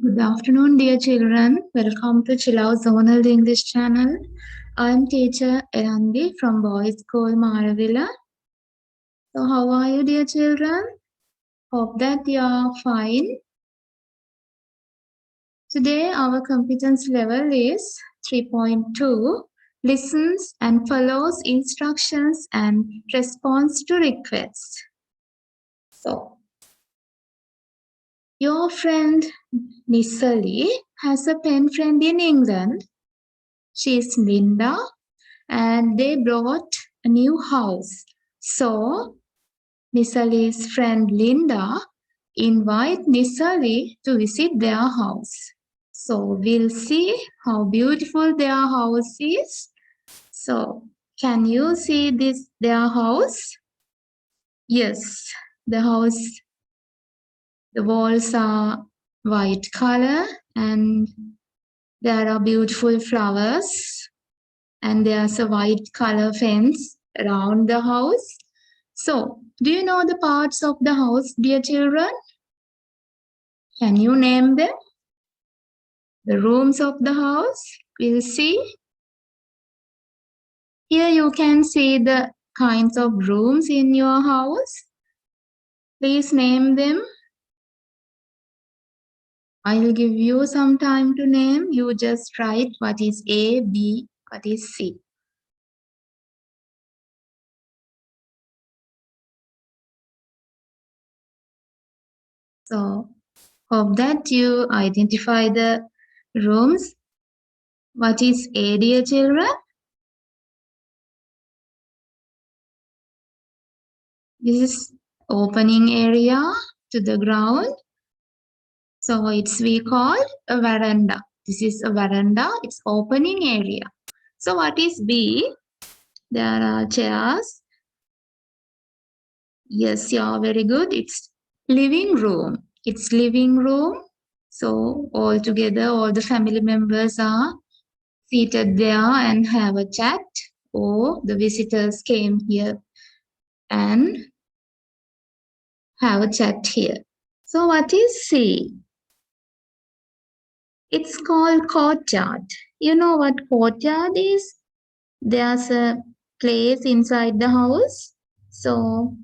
Good afternoon, dear children. Welcome to Chilao Zonal English channel. I am teacher Erandi from Boys School Maravilla. So, how are you, dear children? Hope that you are fine. Today, our competence level is 3.2. Listens and follows instructions and responds to requests. So, your friend Nisali has a pen friend in England. She is Linda, and they brought a new house. So Nisali's friend Linda invite Nisali to visit their house. So we'll see how beautiful their house is. So can you see their house? Yes, the house, the walls are white color and there are beautiful flowers and there's a white color fence around the house. So, do you know the parts of the house, dear children? Can you name them? The rooms of the house, we'll see. Here you can see the kinds of rooms in your house. Please name them. I will give you some time to name. You just write what is A, B, what is C. So, hope that you identify the rooms. What is A, dear children? This is opening area to the ground. So we call a veranda. This is a veranda. It's opening area. So what is B? There are chairs. Yes, you are very good. It's living room. It's living room. So all together, all the family members are seated there and have a chat. Or the visitors came here and have a chat here. So what is C? It's called courtyard. You know what courtyard is? There's a place inside the house. So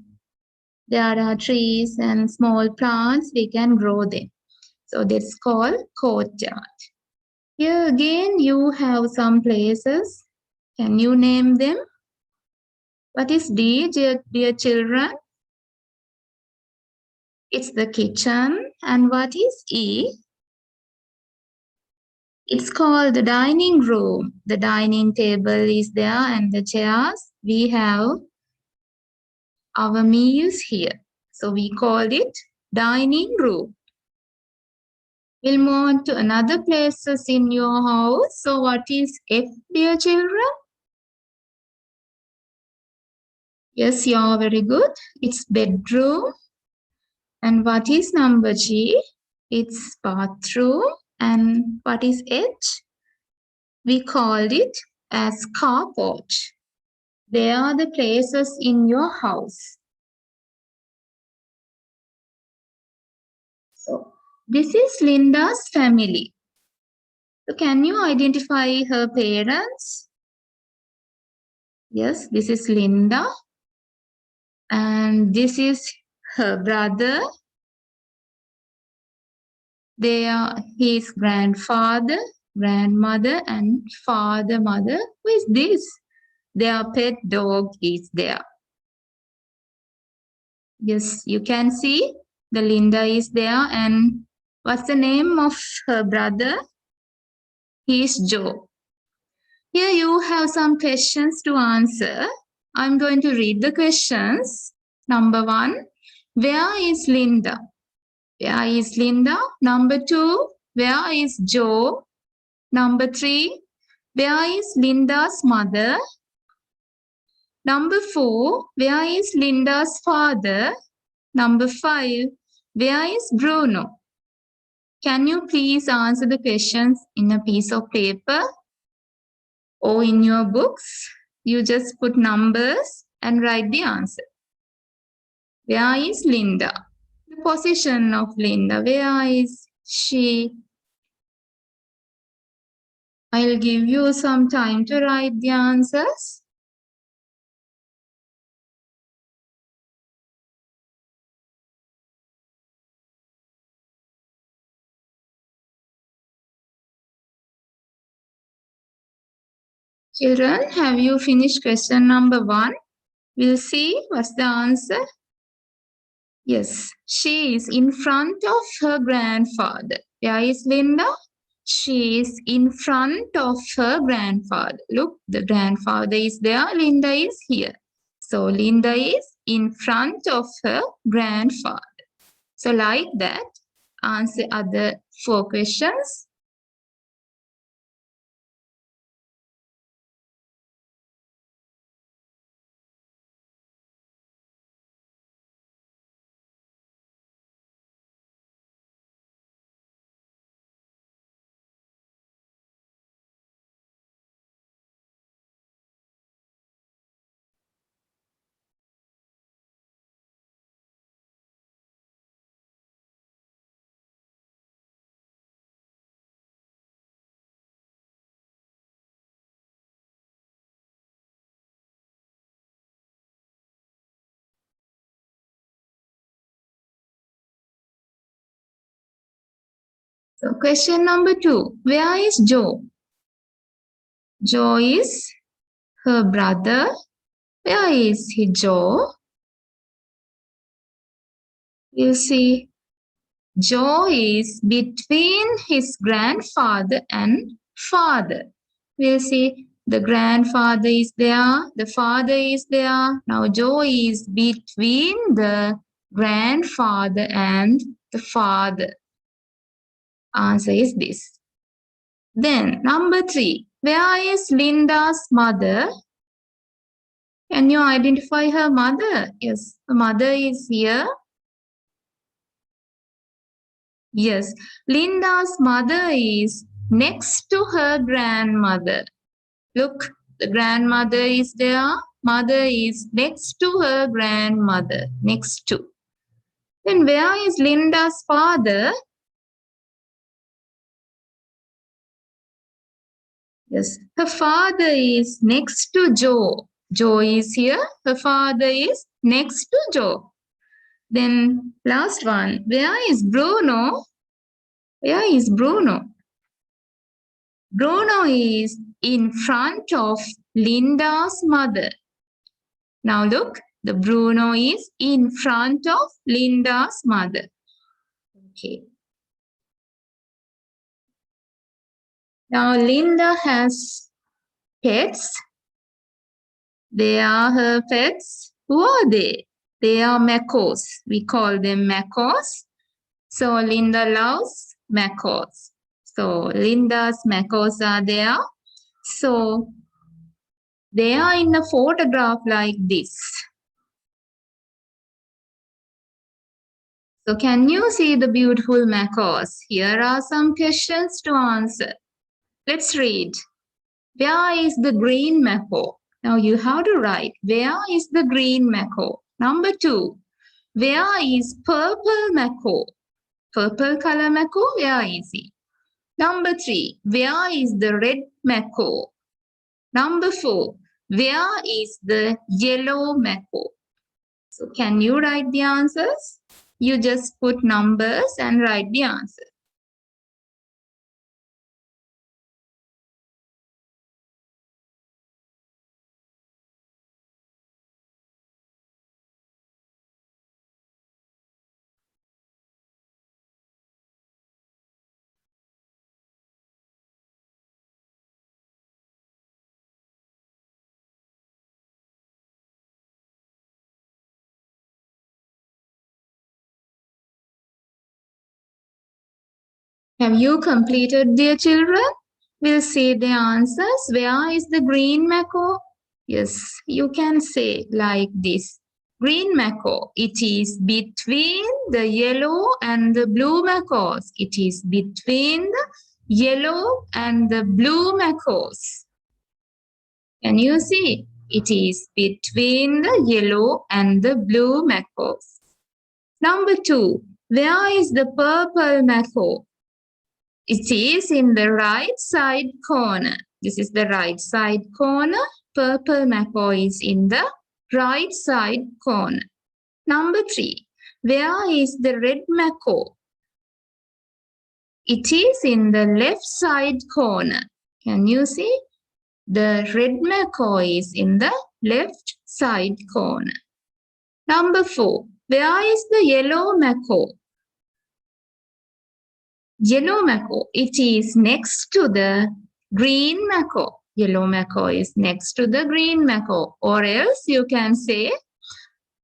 there are trees and small plants. We can grow them. So that's called courtyard. Here again, you have some places. Can you name them? What is D, dear children? It's the kitchen. And what is E? It's called the dining room. The dining table is there and the chairs. We have our meals here. So we call it dining room. We'll move on to another places in your house. So what is F, dear children? Yes, you are very good. It's bedroom. And what is number G? It's bathroom. And what is H? We call it as carport. They are the places in your house. So this is Linda's family. So can you identify her parents? Yes, this is Linda. And this is her brother. They are his grandfather, grandmother, and father, mother. Who is this? Their pet dog is there. Yes, you can see the Linda is there. And what's the name of her brother? He is Joe. Here you have some questions to answer. I'm going to read the questions. Number 1, where is Linda? Where is Linda? Number 2, where is Joe? Number 3, where is Linda's mother? Number 4, where is Linda's father? Number 5, where is Bruno? Can you please answer the questions in a piece of paper or in your books? You just put numbers and write the answer. Where is Linda? The position of Linda. Where is she I'll give you some time to write the answers. Children, have you finished question number 1? We'll see what's the answer. Yes, she is in front of her grandfather. Where is Linda? She is in front of her grandfather. Look, the grandfather is there, Linda is here. So Linda is in front of her grandfather. So like that, answer other 4 questions. So question number 2, where is Joe? Joe is her brother. Where is he, Joe? You see, Joe is between his grandfather and father. We'll see the grandfather is there, the father is there. Now Joe is between the grandfather and the father. Answer is this. Then number 3, where is Linda's mother? Can you identify her mother? Yes, her mother is here. Yes, Linda's mother is next to her grandmother. Look, the grandmother is there. Mother is next to her grandmother. Next to. Then where is Linda's father? Yes, her father is next to Joe. Joe is here. Her father is next to Joe. Then last one. Where is Bruno? Where is Bruno? Bruno is in front of Linda's mother. Now look, the Bruno is in front of Linda's mother. Okay. Now Linda has pets. They are her pets. Who are they? They are macaws. We call them macaws. So Linda loves macaws. So Linda's macaws are there. So they are in a photograph like this. So can you see the beautiful macaws? Here are some questions to answer. Let's read. Where is the green macaw? Now you have to write, where is the green macaw? Number 2, where is purple macaw? Purple color macaw, where is he? Number 3, where is the red macaw? Number 4, where is the yellow macaw? So can you write the answers? You just put numbers and write the answer. Have you completed, dear children? We'll see the answers. Where is the green macaw? Yes, you can say like this. Green macaw, it is between the yellow and the blue macaws. It is between the yellow and the blue macaws. Can you see? It is between the yellow and the blue macaws. Number 2, where is the purple macaw? It is in the right side corner. This is the right side corner. Purple macaw is in the right side corner. Number 3. Where is the red macaw? It is in the left side corner. Can you see? The red macaw is in the left side corner. Number 4. Where is the yellow macaw? Yellow macaw. It is next to the green macaw. Yellow macaw is next to the green macaw. Or else you can say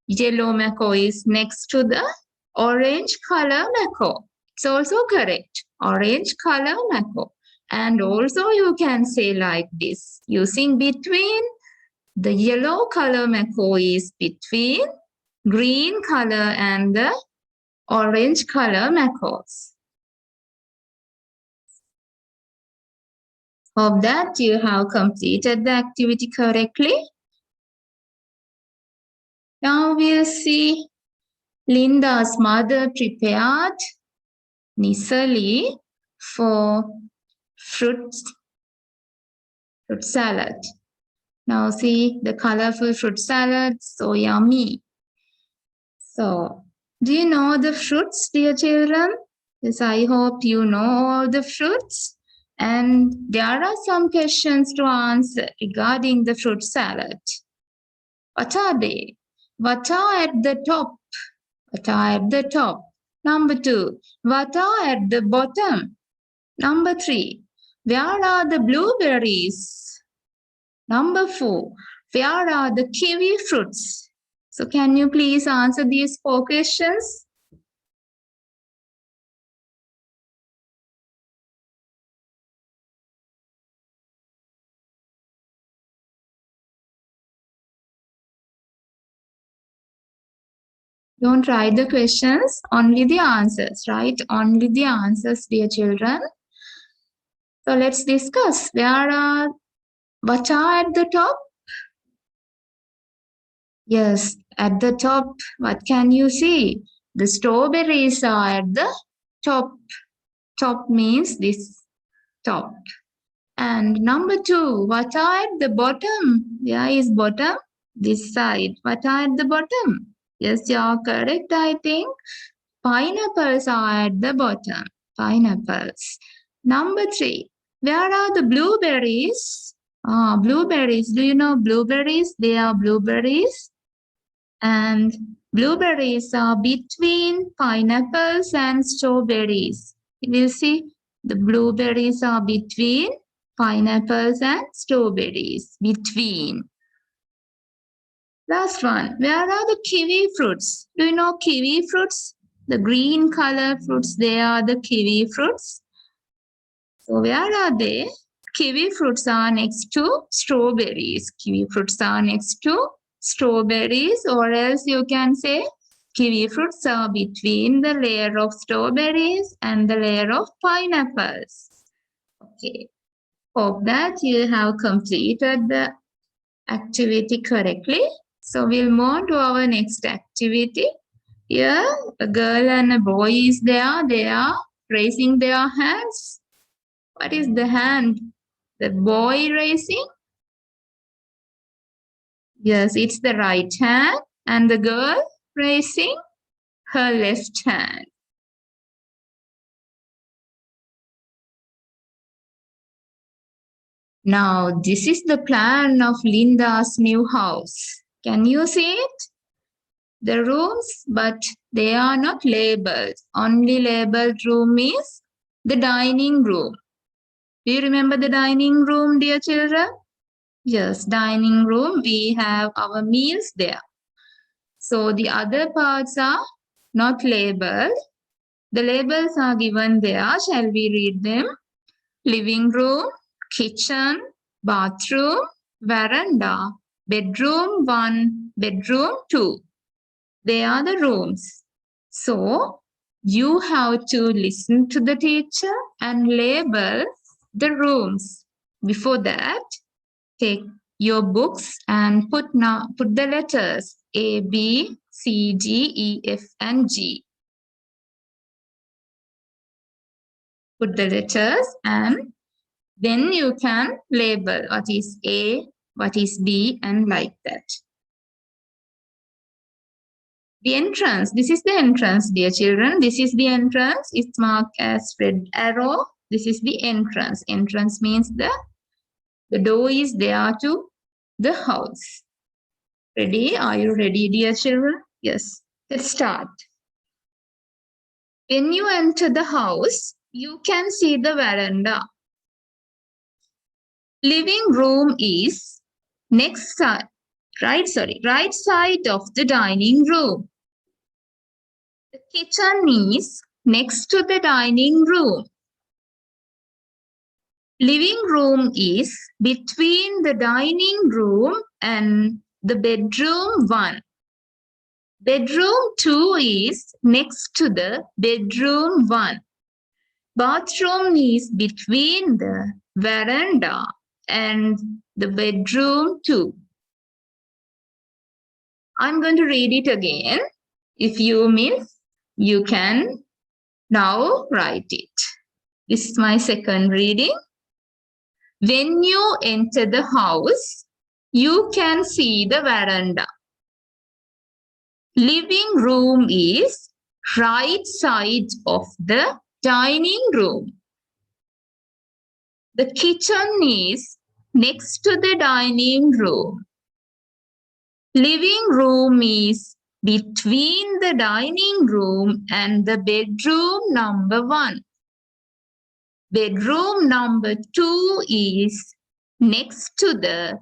yellow macaw is next to the orange color macaw. It's also correct. Orange color macaw. And also you can say like this. Using between, the yellow color macaw is between green color and the orange color macaws. Hope that you have completed the activity correctly. Now we'll see Linda's mother prepared Nisali for fruit salad. Now see the colorful fruit salad, so yummy. So, do you know the fruits, dear children? Yes, I hope you know all the fruits. And there are some questions to answer regarding the fruit salad. What are they? What are at the top? What are at the top? Number 2. What are at the bottom? Number 3. Where are the blueberries? Number 4. Where are the kiwi fruits? So can you please answer these 4 questions? Don't write the questions, only the answers, right? Only the answers, dear children. So let's discuss. What are at the top? Yes, at the top, what can you see? The strawberries are at the top. Top means this top. And number 2, what are at the bottom? Where is bottom? This side. What are at the bottom? Yes, you are correct, I think. Pineapples are at the bottom. Pineapples. Number 3, where are the blueberries? Blueberries. Do you know blueberries? They are blueberries. And blueberries are between pineapples and strawberries. You will see the blueberries are between pineapples and strawberries. Between. Last one. Where are the kiwi fruits? Do you know kiwi fruits? The green color fruits, they are the kiwi fruits. So where are they? Kiwi fruits are next to strawberries. Kiwi fruits are next to strawberries, or else you can say kiwi fruits are between the layer of strawberries and the layer of pineapples. Okay. Hope that you have completed the activity correctly. So we'll move on to our next activity. Here, a girl and a boy is there. They are raising their hands. What is the hand? The boy raising? Yes, it's the right hand. And the girl raising her left hand. Now, this is the plan of Linda's new house. Can you see it? The rooms, but they are not labeled. Only labeled room is the dining room. Do you remember the dining room, dear children? Yes, dining room. We have our meals there. So the other parts are not labeled. The labels are given there. Shall we read them? Living room, kitchen, bathroom, veranda, bedroom 1, bedroom 2. They are the rooms. So you have to listen to the teacher and label the rooms. Before that, take your books and put the letters A, B, C, D, E, F, and G. put the letters, and then you can label what is A, what is B, and like that. The entrance, this is the entrance, dear children. This is the entrance. It's marked as red arrow. This is the entrance. Entrance means the door is there to the house. Ready? Are you ready, dear children? Yes. Let's start. When you enter the house, you can see the veranda. Living room is right side of the dining room. The kitchen is next to the dining room. Living room is between the dining room and the bedroom 1. Bedroom 2 is next to the bedroom 1. Bathroom is between the veranda and the bedroom 2. I'm going to read it again. If you miss, you can now write it. This is my second reading. When you enter the house, you can see the veranda. Living room is right side of the dining room. The kitchen is next to the dining room. Living room is between the dining room and the bedroom number 1. Bedroom number 2 is next to the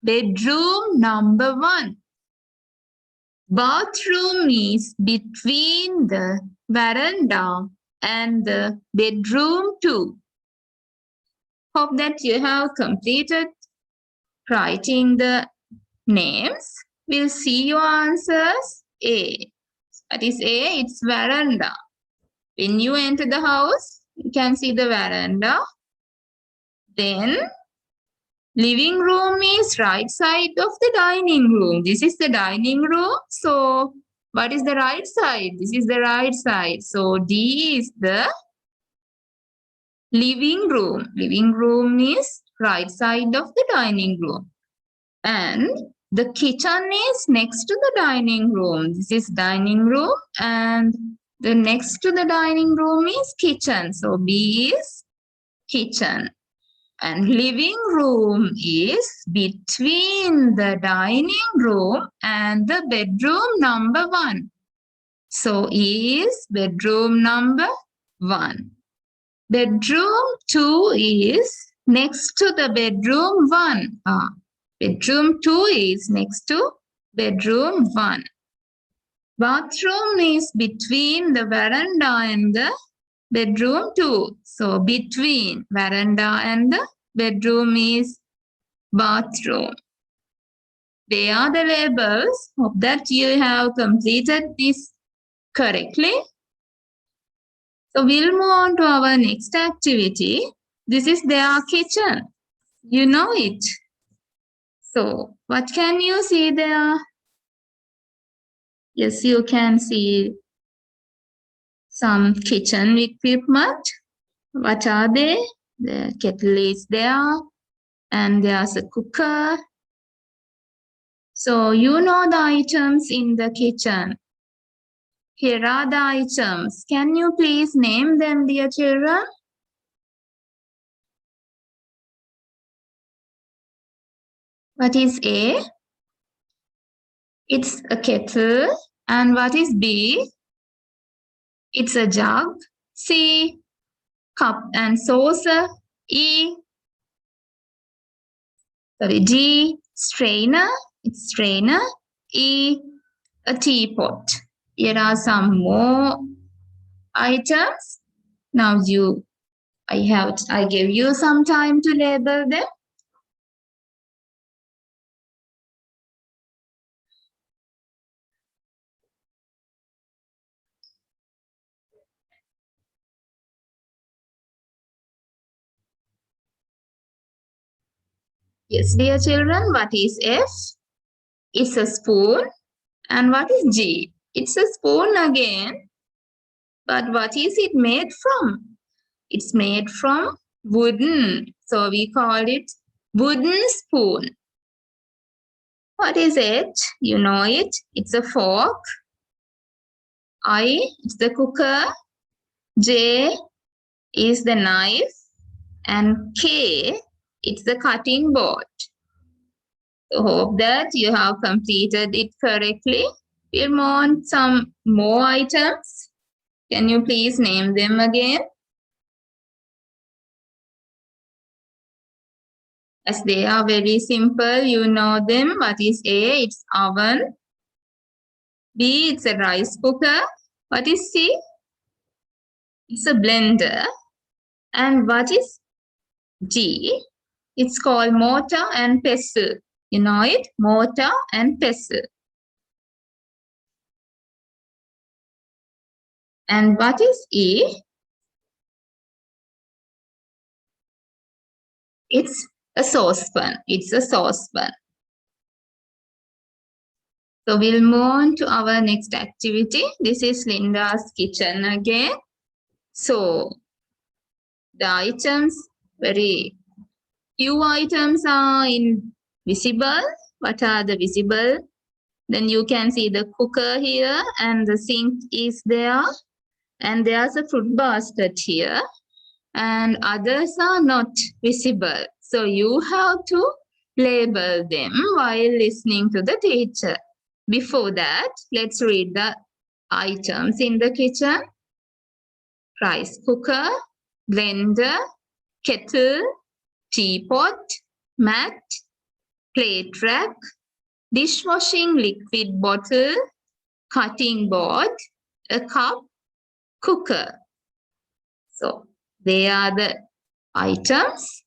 bedroom number 1. Bathroom is between the veranda and the bedroom 2. Hope that you have completed writing the names. We'll see your answers. A. What is A? It's veranda. When you enter the house, you can see the veranda. Then, living room is right side of the dining room. This is the dining room. So, what is the right side? This is the right side. So, D is the living room. Living room is right side of the dining room. And the kitchen is next to the dining room. This is dining room, and the next to the dining room is kitchen. So B is kitchen. And living room is between the dining room and the bedroom number 1. So E is bedroom number 1. Bedroom 2 is next to the bedroom 1. Bedroom 2 is next to bedroom 1. Bathroom is between the veranda and the bedroom 2. So between veranda and the bedroom is bathroom. They are the labels. Hope that you have completed this correctly. So we'll move on to our next activity. This is their kitchen. You know it. So what can you see there? Yes, you can see some kitchen equipment. What are they? The kettle is there, and there's a cooker. So you know the items in the kitchen. Here are the items. Can you please name them, dear children? What is A? It's a kettle. And what is B? It's a jug. C, cup and saucer. E, D, strainer. It's strainer. E, a teapot. Here are some more items. Now I gave you some time to label them. Yes, dear children, what is F? It's a spoon. And what is G? It's a spoon again. But what is it made from? It's made from wooden. So we call it wooden spoon. What is it? You know it. It's a fork. I, it's the cooker. J is the knife. And K, it's the cutting board. So hope that you have completed it correctly. We'll move on some more items. Can you please name them again? As they are very simple, you know them. What is A? It's oven. B, it's a rice cooker. What is C? It's a blender. And what is G? It's called mortar and pestle. You know it? Mortar and pestle. And what is E? It's a saucepan. It's a saucepan. So we'll move on to our next activity. This is Linda's kitchen again. So the items, very few items are invisible. What are the visible? Then you can see the cooker here and the sink is there. And there's a fruit basket here. And others are not visible. So you have to label them while listening to the teacher. Before that, let's read the items in the kitchen. Rice cooker, blender, kettle, teapot, mat, plate rack, dishwashing liquid bottle, cutting board, a cup, cooker. So they are the items.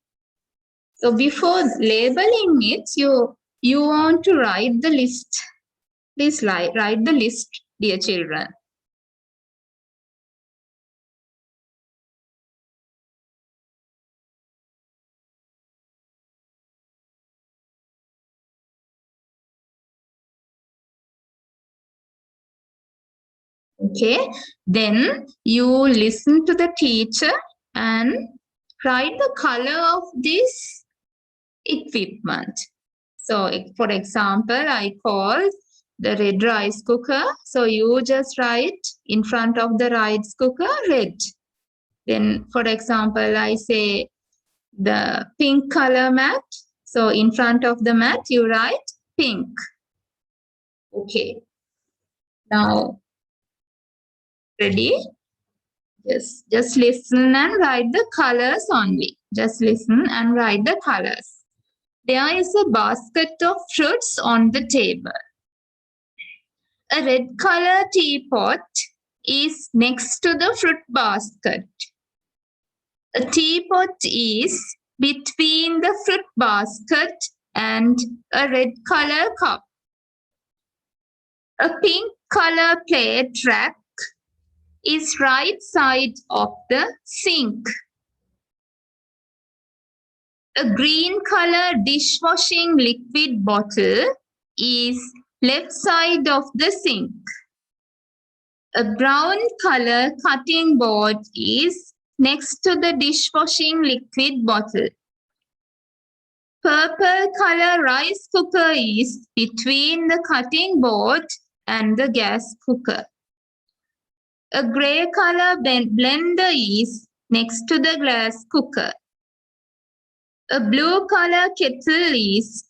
So before labeling it, you want to write the list. Please write the list, dear children. Okay, then you listen to the teacher and write the color of this equipment. So for example, I call the red rice cooker. So you just write in front of the rice cooker, red. Then for example, I say the pink color mat. So in front of the mat, you write pink. Okay. Now, ready? Just listen and write the colors only. Just listen and write the colors. There is a basket of fruits on the table. A red color teapot is next to the fruit basket. A teapot is between the fruit basket and a red color cup. A pink color plate rack is right side of the sink. A green color dishwashing liquid bottle is left side of the sink. A brown color cutting board is next to the dishwashing liquid bottle. Purple color rice cooker is between the cutting board and the gas cooker. A gray color blender is next to the glass cooker. A blue color kettle is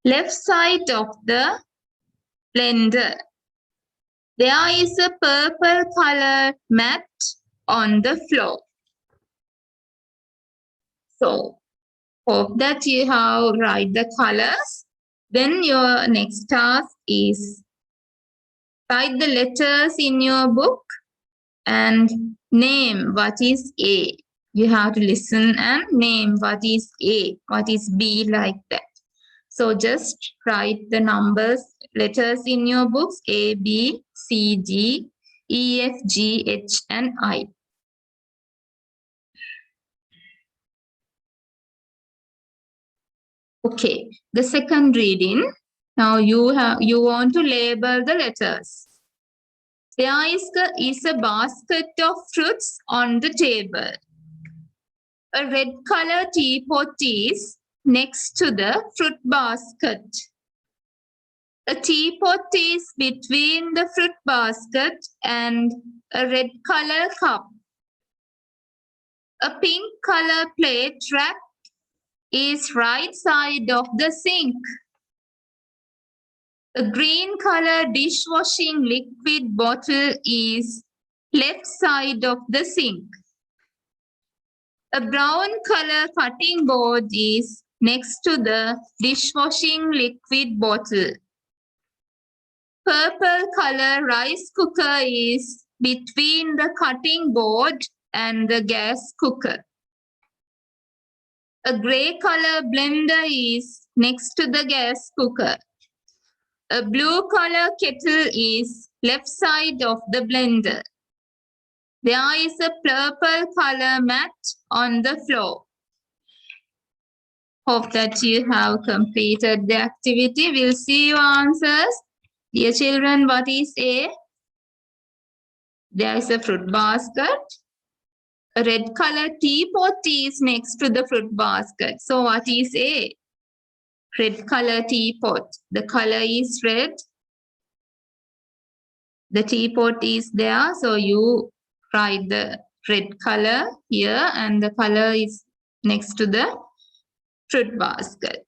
left side of the blender. There is a purple color mat on the floor. So, hope that you have write the colors. Then your next task is write the letters in your book and name what is A. You have to listen and name what is A, what is B, like that. So just write the numbers, letters in your books, A, B, C, D, E, F, G, H, and I. Okay, the second reading. Now you want to label the letters. There is a basket of fruits on the table. A red color teapot is next to the fruit basket. A teapot is between the fruit basket and a red color cup. A pink color plate rack is right side of the sink. A green color dishwashing liquid bottle is left side of the sink. A brown color cutting board is next to the dishwashing liquid bottle. Purple color rice cooker is between the cutting board and the gas cooker. A grey color blender is next to the gas cooker. A blue color kettle is left side of the blender. There is a purple color mat on the floor. Hope that you have completed the activity. We'll see your answers. Dear children, what is A? There is a fruit basket. A red color teapot is next to the fruit basket. So what is A? Red color teapot. The color is red. The teapot is there. So you write the red color here and the color is next to the fruit basket.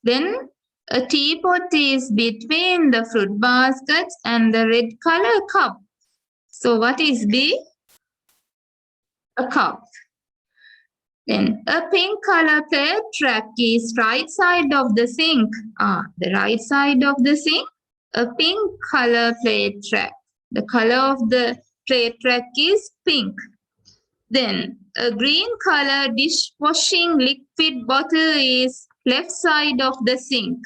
Then a teapot is between the fruit basket and the red color cup. So what is B? A cup. Then a pink color plate rack is right side of the sink. The right side of the sink, a pink color plate rack. The color of the plate rack is pink. Then a green color dishwashing liquid bottle is left side of the sink.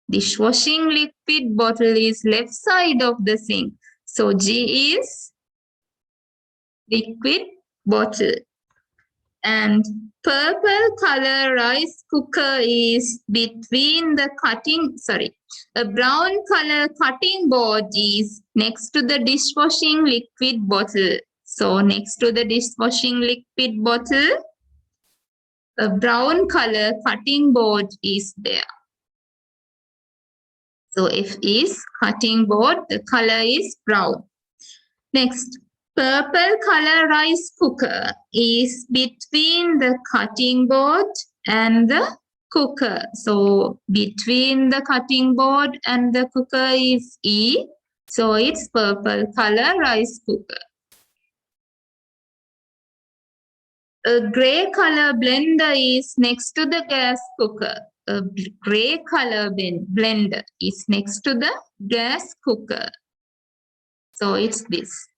Dishwashing liquid bottle is left side of the sink. So G is liquid bottle. And purple color rice cooker is between the a brown color cutting board is next to the dishwashing liquid bottle. So next to the dishwashing liquid bottle, a brown color cutting board is there. So F is cutting board, the color is brown. Next, purple color rice cooker is between the cutting board and the cooker. So between the cutting board and the cooker is E. So it's purple color rice cooker. A grey color blender is next to the gas cooker. A grey color blender is next to the gas cooker. So it's this.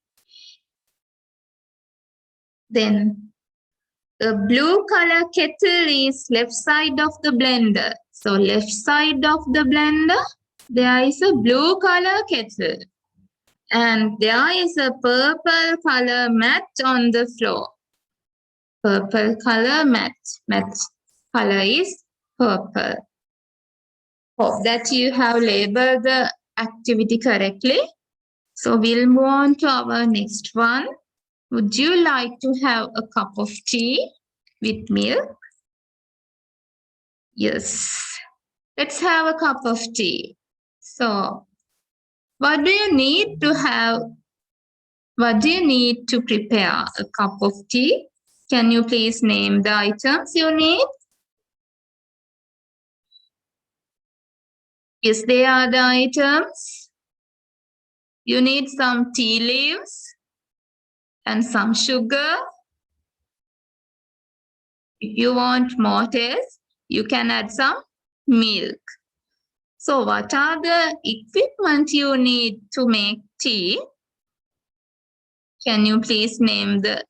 Then the blue color kettle is left side of the blender. So left side of the blender, there is a blue color kettle. And there is a purple color mat on the floor. Purple color mat. Mat color is purple. Hope that you have labeled the activity correctly. So we'll move on to our next one. Would you like to have a cup of tea with milk? Yes. Let's have a cup of tea. So, what do you need to have? What do you need to prepare a cup of tea? Can you please name the items you need? Yes, they are the items. You need some tea leaves and some sugar. If you want more taste, you can add some milk. So what are the equipment you need to make tea? Can you please name the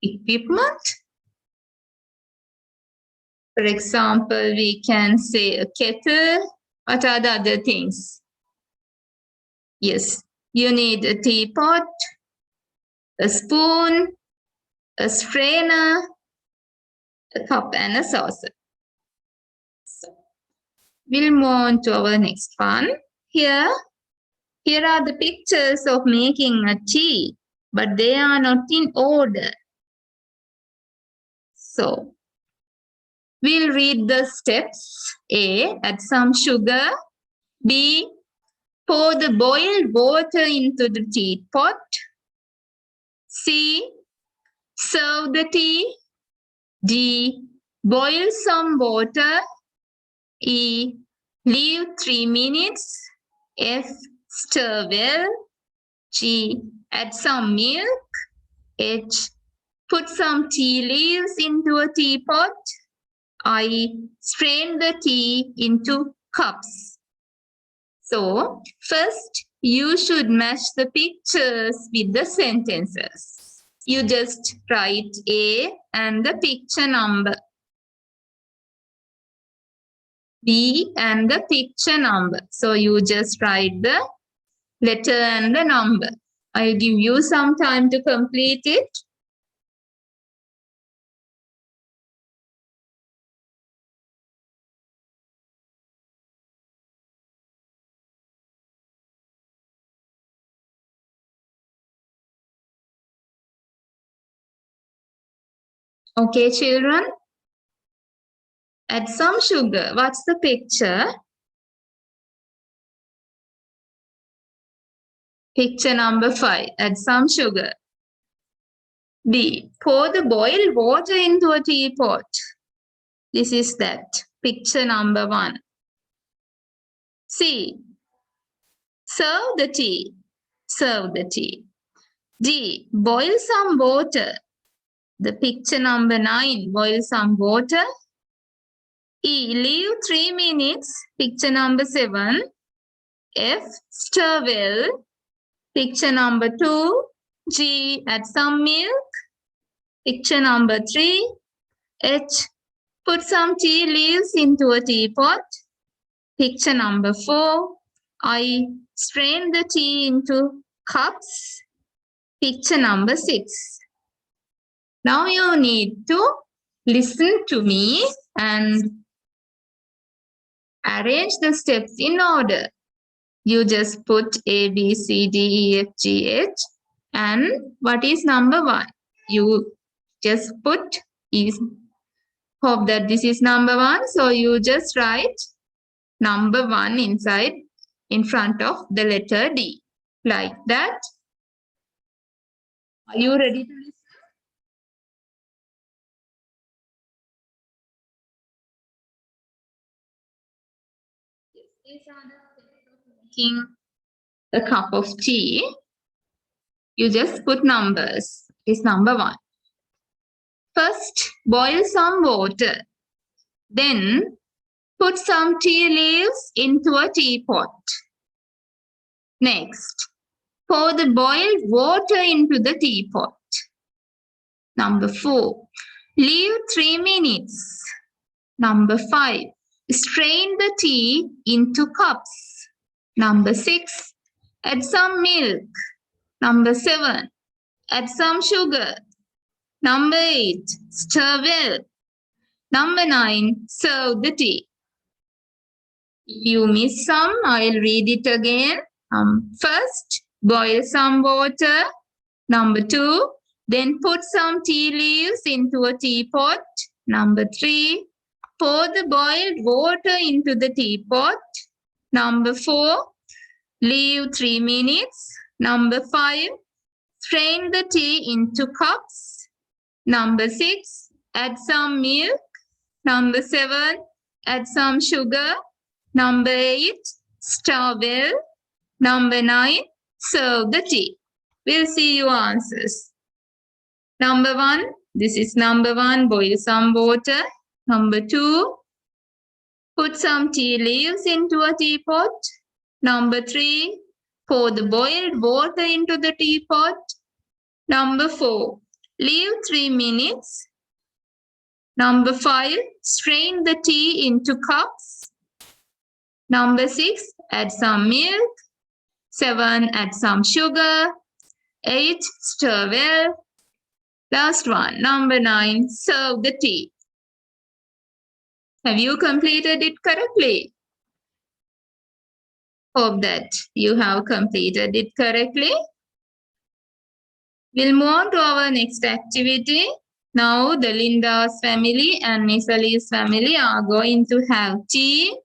equipment? For example, we can say a kettle. What are the other things? Yes, you need a teapot, a spoon, a strainer, a cup and a saucer. So, we'll move on to our next one. Here are the pictures of making a tea, but they are not in order. So we'll read the steps. A, add some sugar. B, pour the boiled water into the teapot. C, serve the tea. D, boil some water. E, leave 3 minutes. F, stir well. G, add some milk. H, put some tea leaves into a teapot. I, strain the tea into cups. So, first, you should match the pictures with the sentences. You just write A and the picture number. B and the picture number. So, you just write the letter and the number. I'll give you some time to complete it. Okay, children. Add some sugar. What's the picture? Picture number 5. Add some sugar. B. Pour the boiled water into a teapot. This is that. Picture number 1. C. Serve the tea. Serve the tea. D. Boil some water. The picture number 9. Boil some water. E. Leave 3 minutes. Picture number 7. F. Stir well. Picture number 2. G. Add some milk. Picture number 3. H. Put some tea leaves into a teapot. Picture number 4. I. Strain the tea into cups. Picture number 6. Now you need to listen to me and arrange the steps in order. You just put A, B, C, D, E, F, G, H. And what is number 1? You just put is, hope that this is number 1. So you just write number 1 inside in front of the letter D. Like that. Are you ready to listen? Yes, these are the steps of making a cup of tea. You just put numbers. This is number 1. First, boil some water. Then, put some tea leaves into a teapot. Next, pour the boiled water into the teapot. Number 4, leave 3 minutes. Number 5, strain the tea into cups. Number 6, add some milk. Number 7, add some sugar. Number 8, stir well. Number 9, serve the tea. If you miss some, I'll read it again. First, boil some water. Number 2, then put some tea leaves into a teapot. Number 3, pour the boiled water into the teapot. Number 4, leave 3 minutes. Number 5, strain the tea into cups. Number 6, add some milk. Number 7, add some sugar. Number 8, stir well. Number 9, serve the tea. We'll see your answers. Number 1, this is number 1, boil some water. Number 2, put some tea leaves into a teapot. Number 3, pour the boiled water into the teapot. Number 4, leave 3 minutes. Number 5, strain the tea into cups. Number 6, add some milk. 7, add some sugar. 8, stir well. Last one, number 9, serve the tea. Have you completed it correctly? Hope that you have completed it correctly. We'll move on to our next activity. Now the Linda's family and Miss Ali's family are going to have tea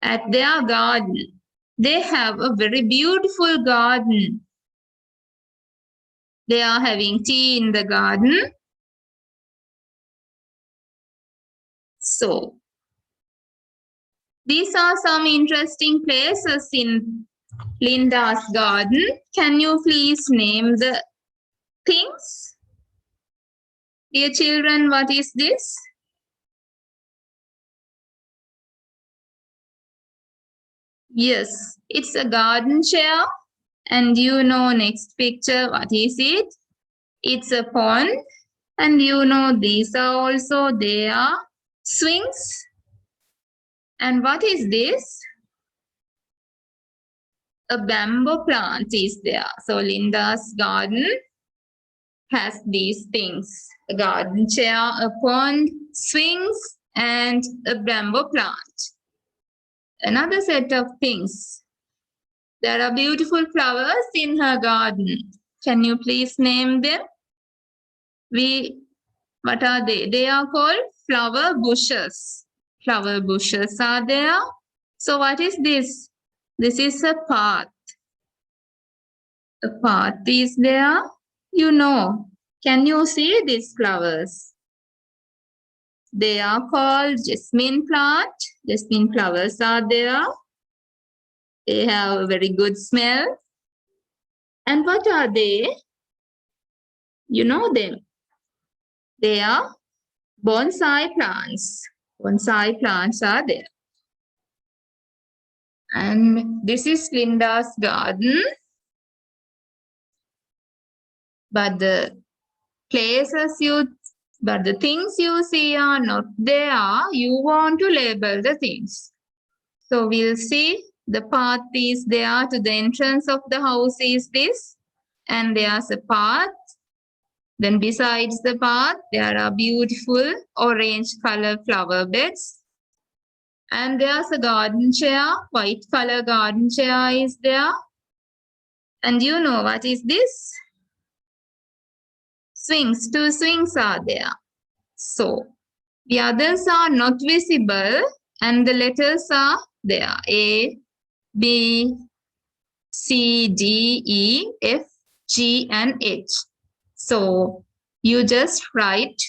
at their garden. They have a very beautiful garden. They are having tea in the garden. So, these are some interesting places in Linda's garden. Can you please name the things? Dear children, what is this? Yes, it's a garden chair. And you know, next picture, what is it? It's a pond. And you know, these are also their swings. And what is this? A bamboo plant is there. So Linda's garden has these things: a garden chair, a pond, swings, and a bamboo plant. Another set of things. There are beautiful flowers in her garden. Can you please name them? What are they? They are called flower bushes. Flower bushes are there. So what is this? This is a path. A path is there. You know. Can you see these flowers? They are called jasmine plant. Jasmine flowers are there. They have a very good smell. And what are they? You know them. They are bonsai plants. Bonsai plants are there. And this is Linda's garden. But the things you see are not there. You want to label the things. So we'll see the path is there to the entrance of the house is this. And there's a path. Then besides the path, there are beautiful orange color flower beds. And there's a garden chair, white color garden chair is there. And you know what is this? Swings, 2 swings are there. So, the others are not visible and the letters are there. A, B, C, D, E, F, G, and H. So, you just write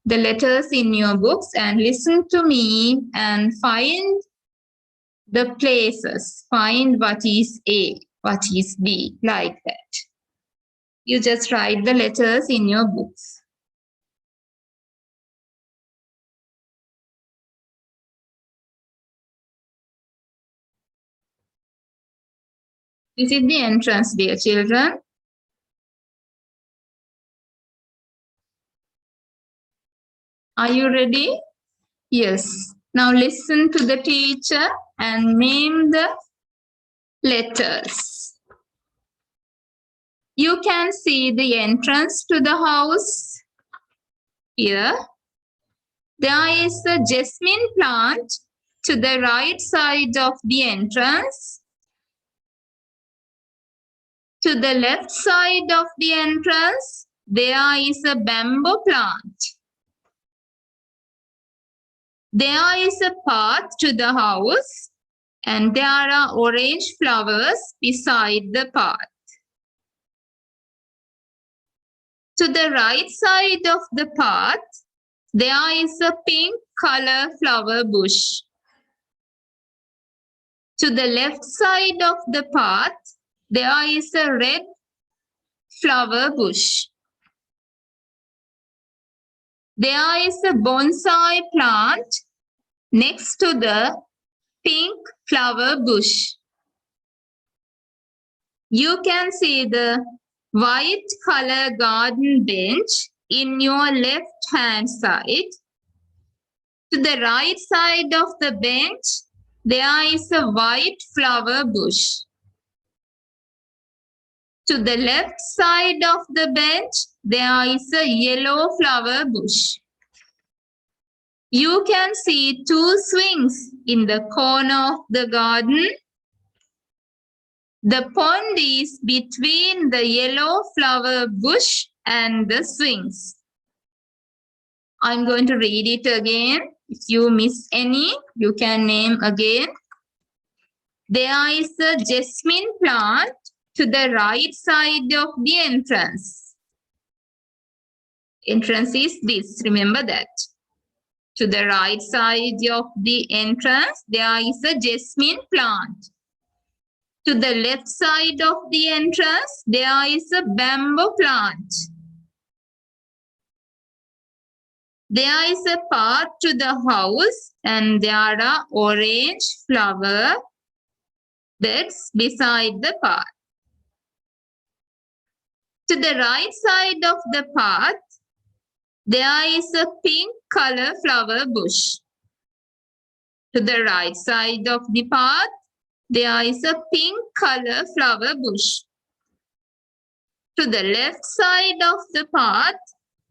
the letters in your books and listen to me and find the places. Find what is A, what is B, like that. You just write the letters in your books. This is the entrance, dear children. Are you ready? Yes. Now listen to the teacher and name the letters. You can see the entrance to the house here. There is a jasmine plant to the right side of the entrance. To the left side of the entrance, there is a bamboo plant. There is a path to the house and there are orange flowers beside the path. To the right side of the path, there is a pink color flower bush. To the left side of the path, there is a red flower bush. There is a bonsai plant next to the pink flower bush. You can see the white color garden bench in your left hand side. To the right side of the bench, there is a white flower bush. To the left side of the bench, there is a yellow flower bush. You can see 2 swings in the corner of the garden. The pond is between the yellow flower bush and the swings. I'm going to read it again. If you miss any, you can name again. There is a jasmine plant to the right side of the entrance. Entrance is this, remember that. To the right side of the entrance, there is a jasmine plant. To the left side of the entrance, there is a bamboo plant. There is a path to the house and there are orange flower beds beside the path. To the right side of the path, there is a pink color flower bush. To the right side of the path, there is a pink color flower bush. To the left side of the path,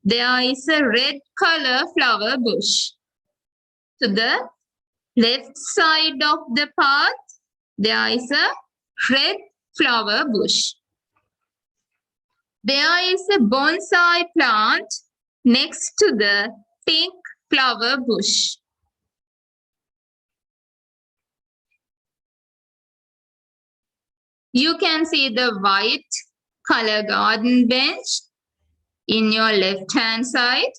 there is a red color flower bush. To the left side of the path, there is a red flower bush. There is a bonsai plant next to the pink flower bush. You can see the white color garden bench in your left-hand side.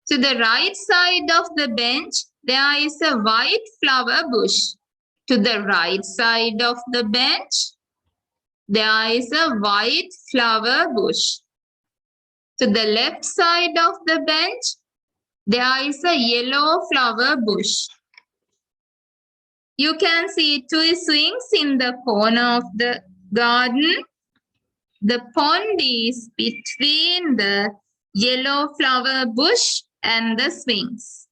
To the right side of the bench, there is a white flower bush. To the right side of the bench, there is a white flower bush. To the left side of the bench, there is a yellow flower bush. You can see two swings in the corner of the garden. The pond is between the yellow flower bush and the swings.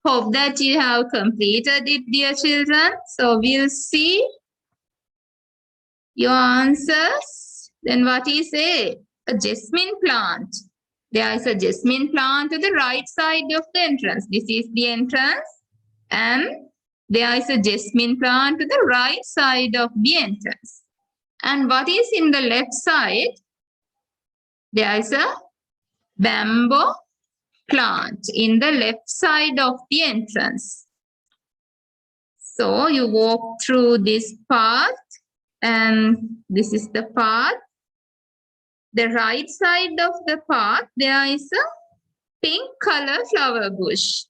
Hope that you have completed it, dear children. So we'll see your answers. Then what is a jasmine plant? There is a jasmine plant to the right side of the entrance. This is the entrance. And there is a jasmine plant to the right side of the entrance. And what is in the left side? There is a bamboo plant in the left side of the entrance. So you walk through this path and this is the path. The right side of the path, there is a pink color flower bush.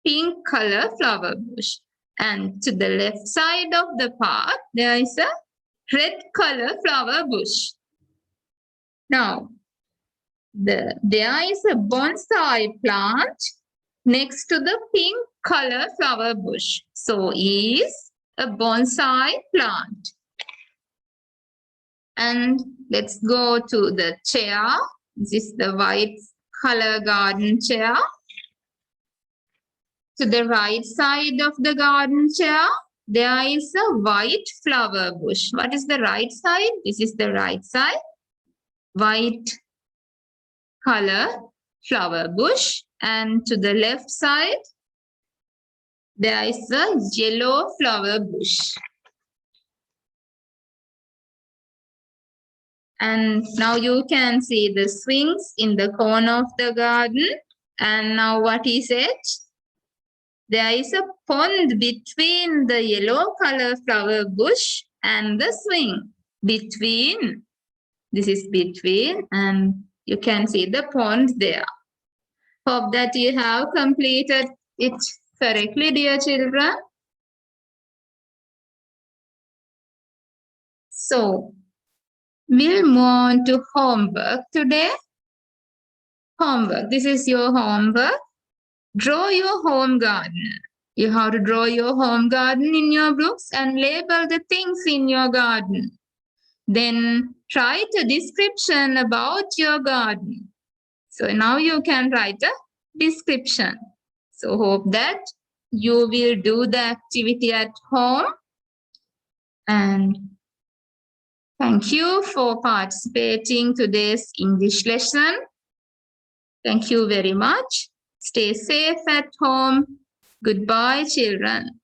Pink color flower bush. And to the left side of the path, there is a red color flower bush. Now, there is a bonsai plant next to the pink color flower bush. So, is a bonsai plant. And let's go to the chair. This is the white color garden chair. To the right side of the garden chair, there is a white flower bush. What is the right side? This is the right side. White color flower bush. And to the left side, there is a yellow flower bush. And now you can see the swings in the corner of the garden. And now what is it? There is a pond between the yellow color flower bush and the swing. Between, this is between, and you can see the pond there. Hope that you have completed it correctly, dear children. So, we'll move on to homework today. Homework. This is your homework. Draw your home garden. You have to draw your home garden in your books and label the things in your garden. Then write a description about your garden. So now you can write a description. So hope that you will do the activity at home. And thank you for participating today's English lesson. Thank you very much. Stay safe at home. Goodbye, children.